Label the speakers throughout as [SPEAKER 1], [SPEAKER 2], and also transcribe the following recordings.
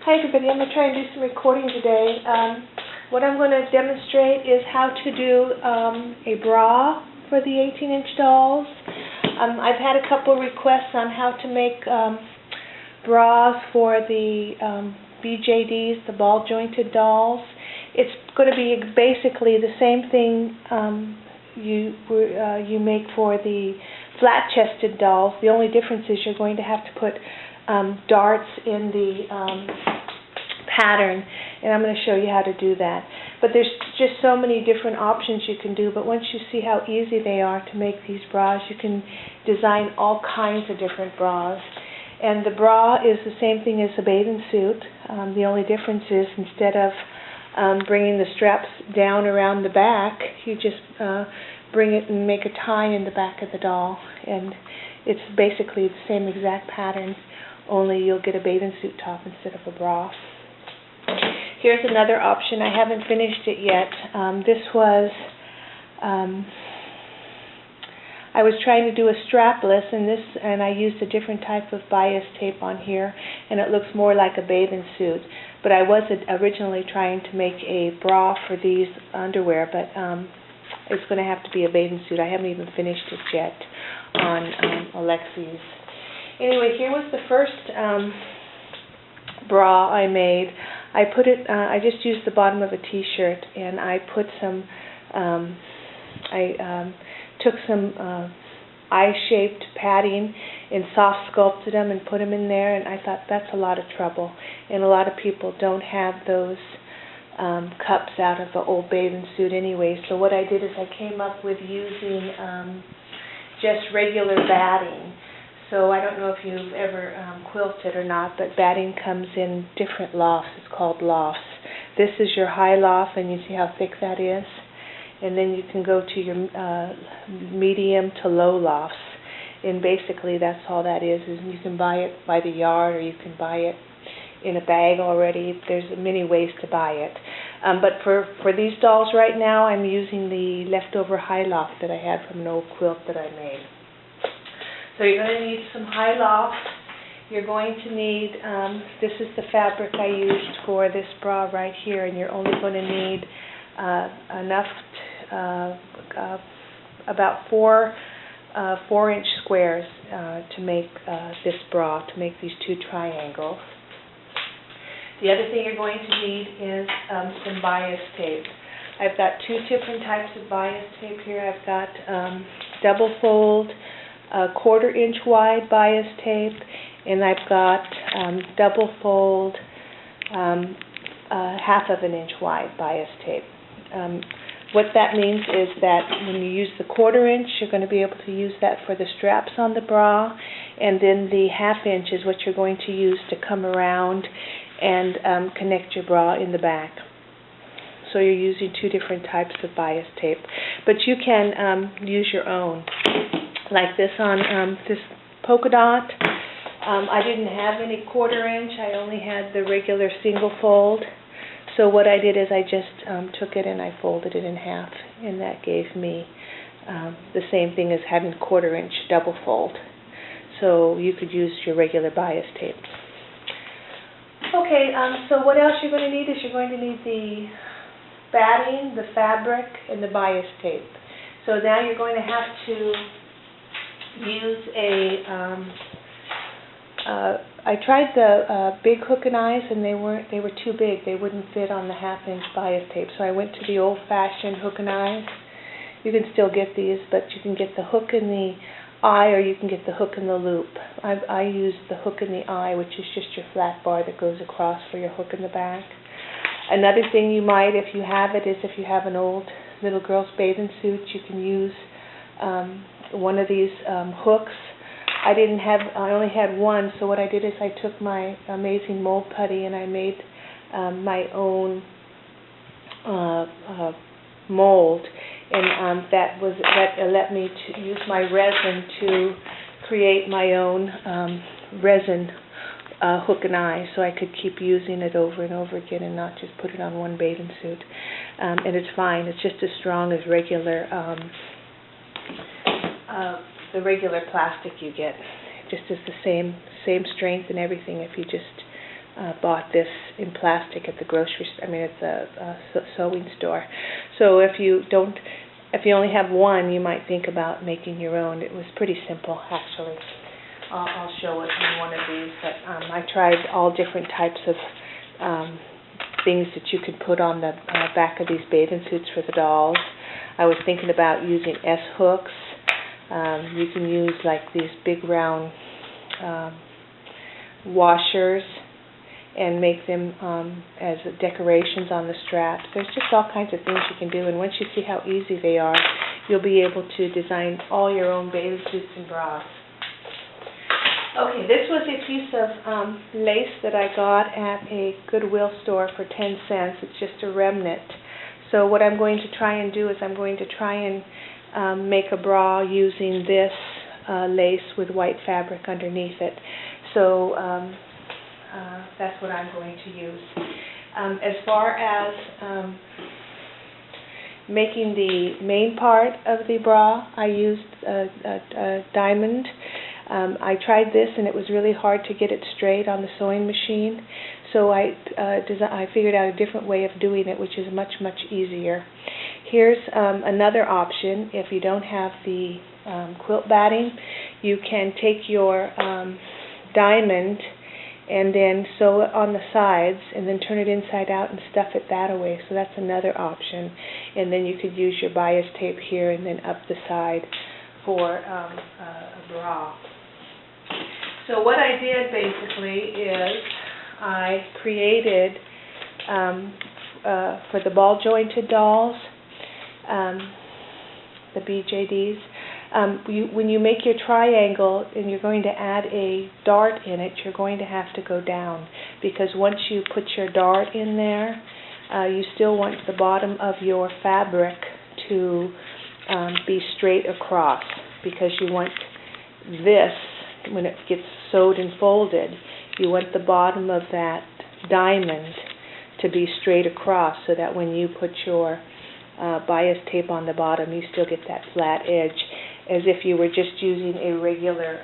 [SPEAKER 1] Hi everybody, I'm going to try and do some recording today. What I'm going to demonstrate is how to do a bra for the 18-inch dolls. I've had a couple requests on how to make bras for the BJDs, the ball jointed dolls. It's going to be basically the same thing you make for the flat-chested dolls. The only difference is you're going to have to put darts in the pattern, and I'm going to show you how to do that. But there's just so many different options you can do, but once you see how easy they are to make these bras, you can design all kinds of different bras. And the bra is the same thing as a bathing suit. The only difference is instead of bringing the straps down around the back, you just bring it and make a tie in the back of the doll, and it's basically the same exact pattern, only you'll get a bathing suit top instead of a bra. Here's another option. I haven't finished it yet. This was, I was trying to do a strapless, and I used a different type of bias tape on here, and it looks more like a bathing suit. But I was originally trying to make a bra for these underwear, but it's going to have to be a bathing suit. I haven't even finished it yet on Alexi's. Anyway, here was the first bra I made. I put it. I just used the bottom of a T-shirt, and I put some. I took some eye-shaped padding and soft sculpted them and put them in there. And I thought that's a lot of trouble, and a lot of people don't have those cups out of an old bathing suit anyway. So what I did is I came up with using just regular batting. So I don't know if you've ever quilted or not, but batting comes in different lofts. It's called lofts. This is your high loft, and you see how thick that is? And then you can go to your medium to low lofts. And basically that's all that is you can buy it by the yard, or you can buy it in a bag already. There's many ways to buy it. But for these dolls right now, I'm using the leftover high loft that I had from an old quilt that I made. So you're going to need some high loft. You're going to need, this is the fabric I used for this bra right here, and you're only going to need enough, about 4 4-inch squares to make this bra, to make these 2 triangles. The other thing you're going to need is some bias tape. I've got 2 different types of bias tape here. I've got double fold, 1/4 inch wide bias tape, and I've got double fold, 1/2 inch wide bias tape. What that means is that when you use the 1/4 inch, you're going to be able to use that for the straps on the bra, and then the 1/2 inch is what you're going to use to come around and connect your bra in the back. So you're using 2 different types of bias tape, but you can use your own. Like this on this polka dot, I didn't have any 1/4 inch. I only had the regular single fold. So what I did is I just took it and I folded it in half, and that gave me the same thing as having 1/4 inch double fold. So you could use your regular bias tape. Okay, so what else you're going to need is you're going to need the batting, the fabric, and the bias tape. So now you're going to have to use a, I tried the big hook and eyes, and they were too big. They wouldn't fit on the 1/2 inch bias tape. So I went to the old-fashioned hook and eyes. You can still get these, but you can get the hook in the eye, or you can get the hook in the loop. I used the hook in the eye, which is just your flat bar that goes across for your hook in the back. Another thing you might, if you have it, is if you have an old little girl's bathing suit, you can use one of these hooks. I only had one, so what I did is I took my amazing mold putty and I made my own mold, and that let me to use my resin to create my own resin hook and eye, so I could keep using it over and over again and not just put it on one bathing suit. And it's fine. It's just as strong as regular the regular plastic you get. It just is the same strength and everything if you just bought this in plastic at the grocery store. I mean, it's a sewing store. So if you only have one, you might think about making your own. It was pretty simple, actually. I'll show it on one of these, but I tried all different types of things that you could put on the back of these bathing suits for the dolls. I was thinking about using S-hooks. You can use like these big round washers and make them as decorations on the straps. There's just all kinds of things you can do, and once you see how easy they are, you'll be able to design all your own bathing suits and bras. Okay, this was a piece of lace that I got at a Goodwill store for 10 cents. It's just a remnant. So what I'm going to try and do is I'm going to try and make a bra using this lace with white fabric underneath it. So that's what I'm going to use. As far as making the main part of the bra, I used a diamond. I tried this and it was really hard to get it straight on the sewing machine, so I figured out a different way of doing it, which is much, much easier. Here's another option. If you don't have the quilt batting, you can take your diamond and then sew it on the sides and then turn it inside out and stuff it that way. So that's another option. And then you could use your bias tape here and then up the side for a bra. So what I did basically is I created for the ball jointed dolls, the BJDs, when you make your triangle and you're going to add a dart in it, you're going to have to go down, because once you put your dart in there, you still want the bottom of your fabric to be straight across, because you want this, when it gets sewed and folded, you want the bottom of that diamond to be straight across, so that when you put your bias tape on the bottom, you still get that flat edge, as if you were just using a regular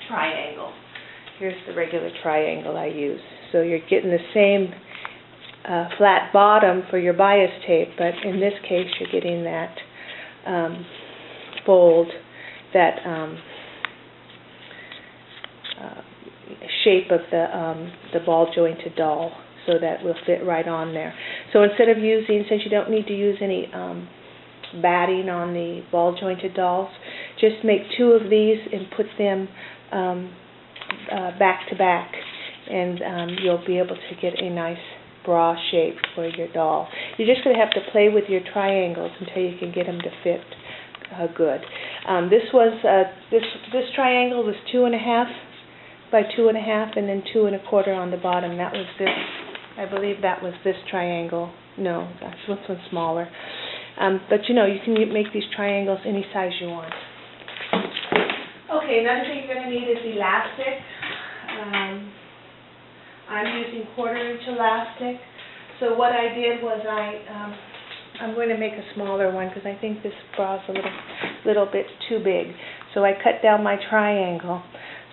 [SPEAKER 1] triangle. Here's the regular triangle I use. So you're getting the same flat bottom for your bias tape, but in this case you're getting that fold, that shape of the ball jointed doll, so that will fit right on there. So instead of using, since you don't need to use any batting on the ball jointed dolls, just make 2 of these and put them back to back, and you'll be able to get a nice bra shape for your doll. You're just going to have to play with your triangles until you can get them to fit good. This triangle was 2.5 by 2.5, and then 2 1/4 on the bottom. That was this. I believe that was this triangle. No, gosh, this one's smaller. But you know, you can make these triangles any size you want. Okay, another thing you're going to need is elastic. I'm using 1/4 inch elastic. So what I did was I'm going to make a smaller one, because I think this bra is a little bit too big. So I cut down my triangle.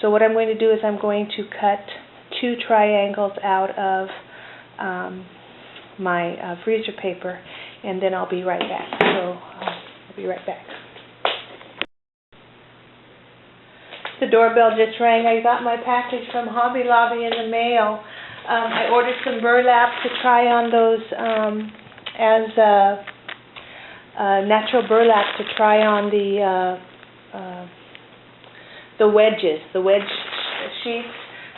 [SPEAKER 1] So what I'm going to do is I'm going to cut 2 triangles out of my freezer paper, and then I'll be right back. So I'll be right back. The doorbell just rang. I got my package from Hobby Lobby in the mail. I ordered some burlap to try on those natural burlap to try on the wedges, the wedge sheets.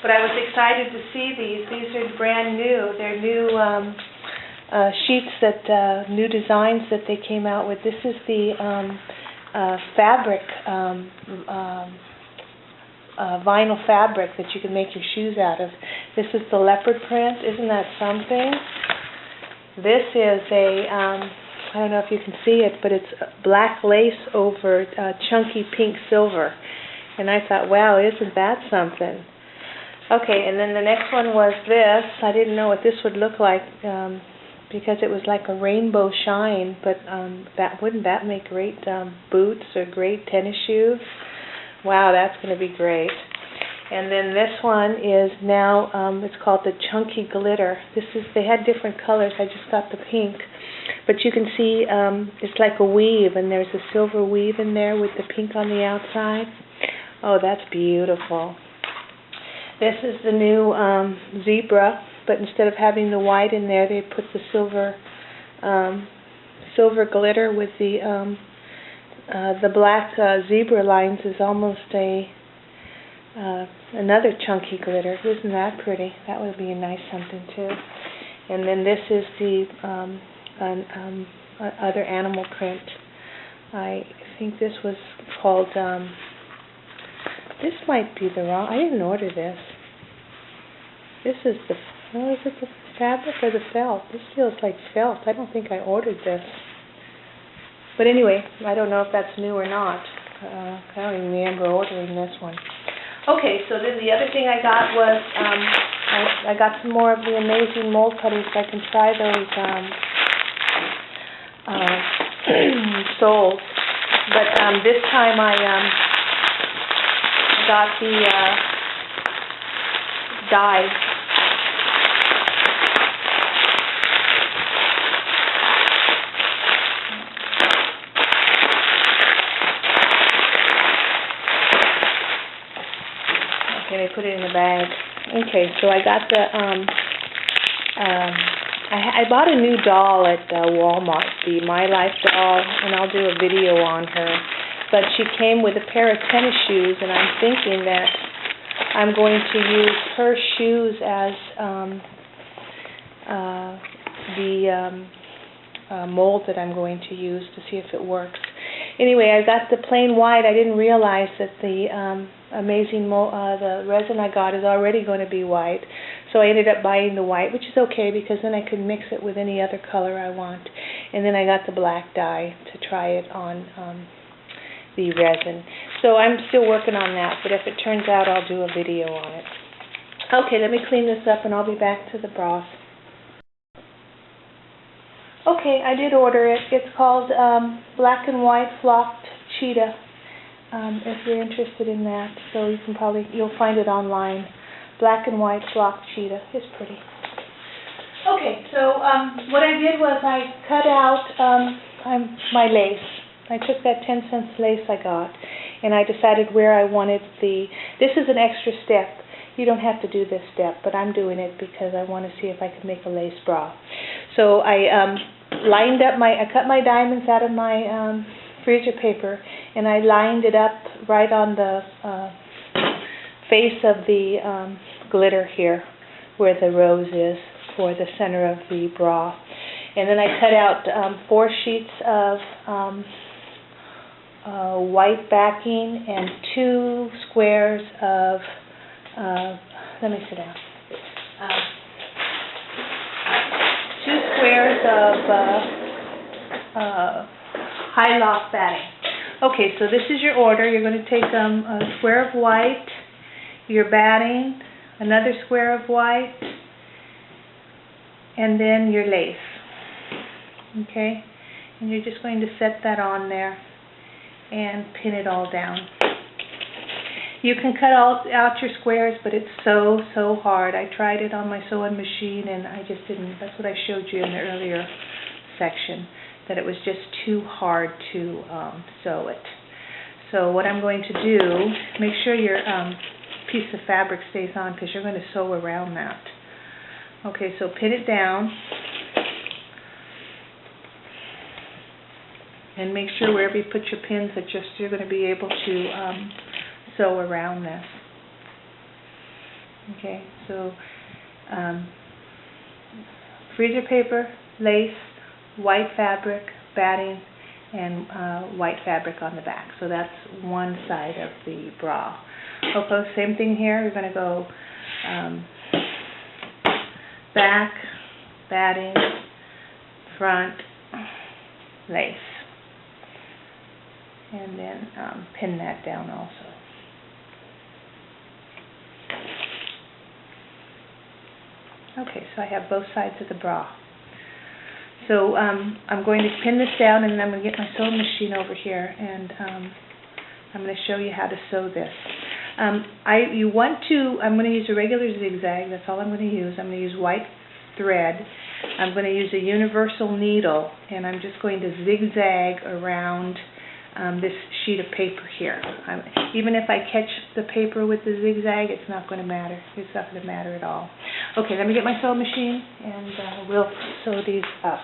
[SPEAKER 1] But I was excited to see these. These are brand new. They're new sheets that new designs that they came out with. This is the fabric. Vinyl fabric that you can make your shoes out of. This is the leopard print. Isn't that something? This is a, I don't know if you can see it, but it's black lace over chunky pink silver. And I thought, wow, isn't that something? Okay, and then the next one was this. I didn't know what this would look like because it was like a rainbow shine, but wouldn't that make great boots or great tennis shoes? Wow, that's going to be great. And then this one is now, it's called the Chunky Glitter. They had different colors. I just got the pink. But you can see it's like a weave, and there's a silver weave in there with the pink on the outside. Oh, that's beautiful. This is the new zebra, but instead of having the white in there, they put the silver glitter with the black zebra lines is almost another chunky glitter. Isn't that pretty? That would be a nice something too. And then this is the other animal print. I think this was called, this might be the wrong, I didn't order this. This is is it the fabric or the felt? This feels like felt. I don't think I ordered this. But anyway, I don't know if that's new or not. I don't even remember ordering this one. Okay, so then the other thing I got was, I got some more of the Amazing Mold Cutters so I can try those soles. But this time I got the die. Okay, they put it in the bag. Okay, so I got the I bought a new doll at Walmart, the My Life doll, and I'll do a video on her. But she came with a pair of tennis shoes, and I'm thinking that I'm going to use her shoes as the mold that I'm going to use to see if it works. Anyway, I got the plain white. I didn't realize that the the resin I got is already going to be white. So I ended up buying the white, which is okay because then I can mix it with any other color I want. And then I got the black dye to try it on the resin. So I'm still working on that, but if it turns out, I'll do a video on it. Okay, let me clean this up and I'll be back to the broth. Okay, I did order it. It's called Black and White Flocked Cheetah, if you're interested in that. So you'll find it online. Black and White Flocked Cheetah. It's pretty. Okay, so what I did was I cut out my lace. I took that 10-cent lace I got, and I decided where I wanted this is an extra step. You don't have to do this step, but I'm doing it because I want to see if I can make a lace bra. So I I cut my diamonds out of my freezer paper, and I lined it up right on the face of the glitter here, where the rose is, for the center of the bra. And then I cut out 4 sheets of white backing and 2 squares of, let me sit down, 2 squares of high loft batting. Okay, so this is your order. You're going to take a square of white, your batting, another square of white, and then your lace. Okay, and you're just going to set that on there and pin it all down. You can cut out your squares, but it's so hard. I tried it on my sewing machine and I just didn't. That's what I showed you in the earlier section, that it was just too hard to sew it. So what I'm going to do, make sure your piece of fabric stays on because you're going to sew around that. Okay, so pin it down and make sure wherever you put your pins that you're going to be able to sew around this. Okay, so freezer paper, lace, white fabric, batting, and white fabric on the back. So that's one side of the bra. Okay, same thing here. We're going to go back, batting, front, lace, and then pin that down also. Okay, so I have both sides of the bra. So I'm going to pin this down, and then I'm going to get my sewing machine over here, and I'm going to show you how to sew this. You want to, I'm going to use a regular zigzag, that's all I'm going to use. I'm going to use white thread. I'm going to use a universal needle, and I'm just going to zigzag around this sheet of paper here. Even if I catch the paper with the zigzag, it's not going to matter. It's not going to matter at all. Okay, let me get my sewing machine, and we'll sew these up.